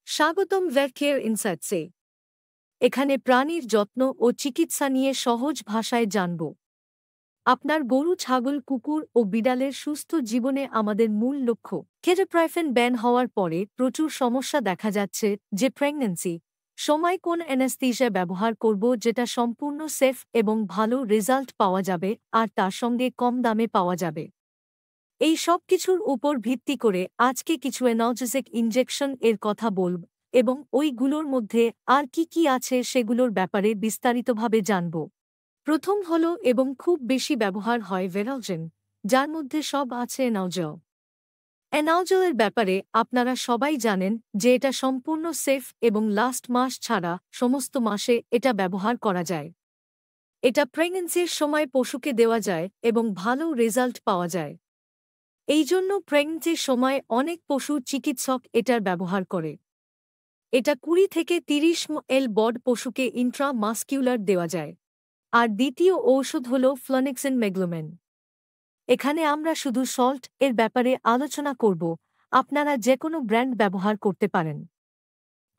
স্বাগতম ভেট কেয়ার ইনসাইটসে। এখানে প্রাণীর যত্ন ও চিকিৎসা নিয়ে সহজ ভাষায় জানব। আপনার গরু, ছাগল, কুকুর ও বিড়ালের সুস্থ জীবনে আমাদের মূল লক্ষ্য। কেটোপ্রাইফেন ব্যান হওয়ার পরে প্রচুর সমস্যা দেখা যাচ্ছে যে প্রেগন্যান্সি সময় কোন অ্যানেস্থেশিয়া ব্যবহার করব যেটা সম্পূর্ণ সেফ এবং ভালো রেজাল্ট পাওয়া যাবে আর তার সঙ্গে কম দামে পাওয়া যাবে। এই সব কিছুর উপর ভিত্তি করে আজকে কিছু অ্যানালজেসিক ইনজেকশন এর কথা বলব এবং ওইগুলোর মধ্যে আর কি কি আছে সেগুলোর ব্যাপারে বিস্তারিতভাবে জানব। প্রথম হলো এবং খুব বেশি ব্যবহার হয় ভেরালজেন, যার মধ্যে সব আছে অ্যানালজেল। অ্যানালজেলের ব্যাপারে আপনারা সবাই জানেন যে এটা সম্পূর্ণ সেফ এবং লাস্ট মাস ছাড়া সমস্ত মাসে এটা ব্যবহার করা যায়। এটা প্রেগন্যান্সির সময় পশুকে দেওয়া যায় এবং ভালো রেজাল্ট পাওয়া যায়। এই জন্য প্রেগন্যান্সির সময় অনেক পশু চিকিৎসক এটার ব্যবহার করে। এটা 20 থেকে 30 ml বড পশুকে ইন্ট্রামাসকিউলার দেওয়া যায়। আর দ্বিতীয় ঔষধ হল ফ্লোনেক্সিন মেগ্লোমেন। এখানে আমরা শুধু সল্ট এর ব্যাপারে আলোচনা করব, আপনারা যে কোনো ব্র্যান্ড ব্যবহার করতে পারেন।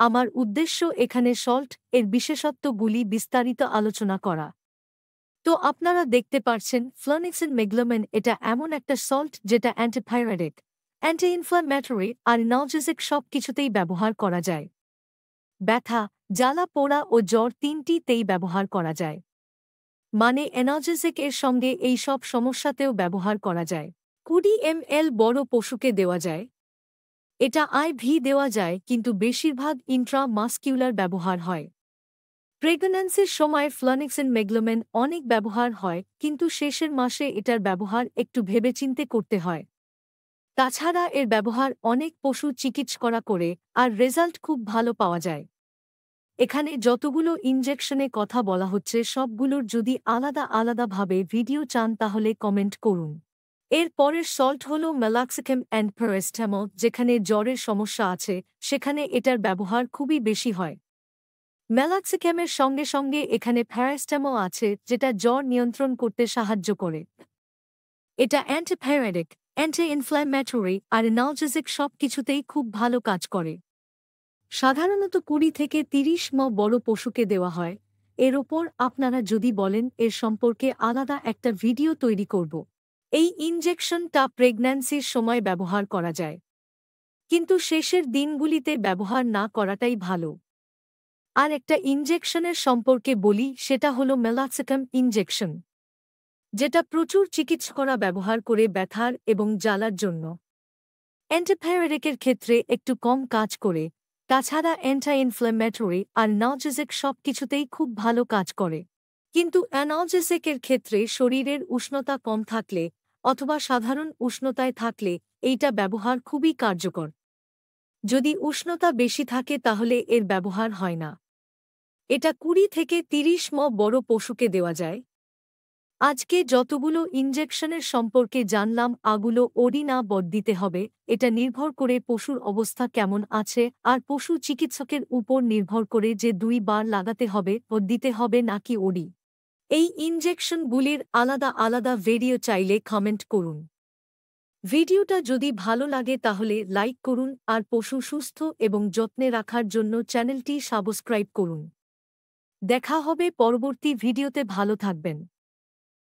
আমার উদ্দেশ্য এখানে সল্ট এর বিশেষত্বগুলি বিস্তারিত আলোচনা করা। তো আপনারা দেখতে পারছেন ফ্লোনেক্সিন মেগ্লোমেন এটা এমন একটা সল্ট যেটা অ্যান্টিপাইরেটিক, অ্যান্টি ইনফ্লামেটরি আর অ্যানালজেসিক সব কিছুতেই ব্যবহার করা যায়। ব্যথা, জ্বালা পোড়া ও জ্বর তিনটিতেই ব্যবহার করা যায়। মানে অ্যানালজেসিক এর সঙ্গে এই সব সমস্যাতেও ব্যবহার করা যায়। 20 ml বড় পশুকে দেওয়া যায়। এটা IV দেওয়া যায় কিন্তু বেশিরভাগ ইন্ট্রামাসকিউলার ব্যবহার হয়। প্রেগন্যান্সির সময় ফ্লোনেক্সিন মেগ্লোমেন অনেক ব্যবহার হয় কিন্তু শেষের মাসে এটার ব্যবহার একটু ভেবেচিন্তে করতে হয়। তাছাড়া এর ব্যবহার অনেক পশু চিকিৎসা করে আর রেজাল্ট খুব ভালো পাওয়া যায়। এখানে যতগুলো ইনজেকশনে কথা বলা হচ্ছে সবগুলোর যদি আলাদা আলাদাভাবে ভিডিও চান তাহলে কমেন্ট করুন। এর পরের সল্ট হল মেলাক্সিকেম অ্যান্ড প্যারাসিটামল। যেখানে জ্বরের সমস্যা আছে সেখানে এটার ব্যবহার খুবই বেশি হয়। মেলাক্সিক্যামের সঙ্গে সঙ্গে এখানে প্যারাসিটামল আছে যেটা জ্বর নিয়ন্ত্রণ করতে সাহায্য করে। এটা অ্যান্টিপাইরেটিক, অ্যান্টি ইনফ্ল্যামেটরি আর অ্যানালজেসিক সব কিছুতেই খুব ভালো কাজ করে। সাধারণত 20 থেকে 30 বড় পশুকে দেওয়া হয়। এর ওপর আপনারা যদি বলেন এর সম্পর্কে আলাদা একটা ভিডিও তৈরি করব। এই ইনজেকশনটা প্রেগন্যান্সির সময় ব্যবহার করা যায়, কিন্তু শেষের দিনগুলিতে ব্যবহার না করাটাই ভালো। আর একটা ইনজেকশনের সম্পর্কে বলি, সেটা হলো মেলাক্সিকাম ইনজেকশন, যেটা প্রচুর চিকিৎসকরা ব্যবহার করে ব্যথার এবং জ্বালার জন্য। অ্যান্টিপাইরেটিকের ক্ষেত্রে একটু কম কাজ করে, তাছাড়া অ্যান্টি ইনফ্ল্যামেটরি আর অ্যানালজেসিক সব কিছুতেই খুব ভালো কাজ করে। কিন্তু অ্যানালজেসিকের ক্ষেত্রে শরীরের উষ্ণতা কম থাকলে অথবা সাধারণ উষ্ণতায় থাকলে এইটা ব্যবহার খুবই কার্যকর। যদি উষ্ণতা বেশি থাকে তাহলে এর ব্যবহার হয় না। এটা 20 থেকে 30 বড় পশুকে দেওয়া যায়। আজকে যতগুলো ইনজেকশনের সম্পর্কে জানলাম আগুলো ওডি না বদ দিতে হবে, এটা নির্ভর করে পশুর অবস্থা কেমন আছে আর পশু চিকিৎসকের উপর নির্ভর করে যে 2 বার লাগাতে হবে ও দিতে হবে নাকি ওডি। এই ইনজেকশনগুলির আলাদা আলাদা ভিডিও চাইলে কমেন্ট করুন। ভিডিওটা যদি ভালো লাগে তাহলে লাইক করুন আর পশু সুস্থ এবং যত্নে রাখার জন্য চ্যানেলটি সাবস্ক্রাইব করুন। দেখা হবে পরবর্তী ভিডিওতে। ভালো থাকবেন।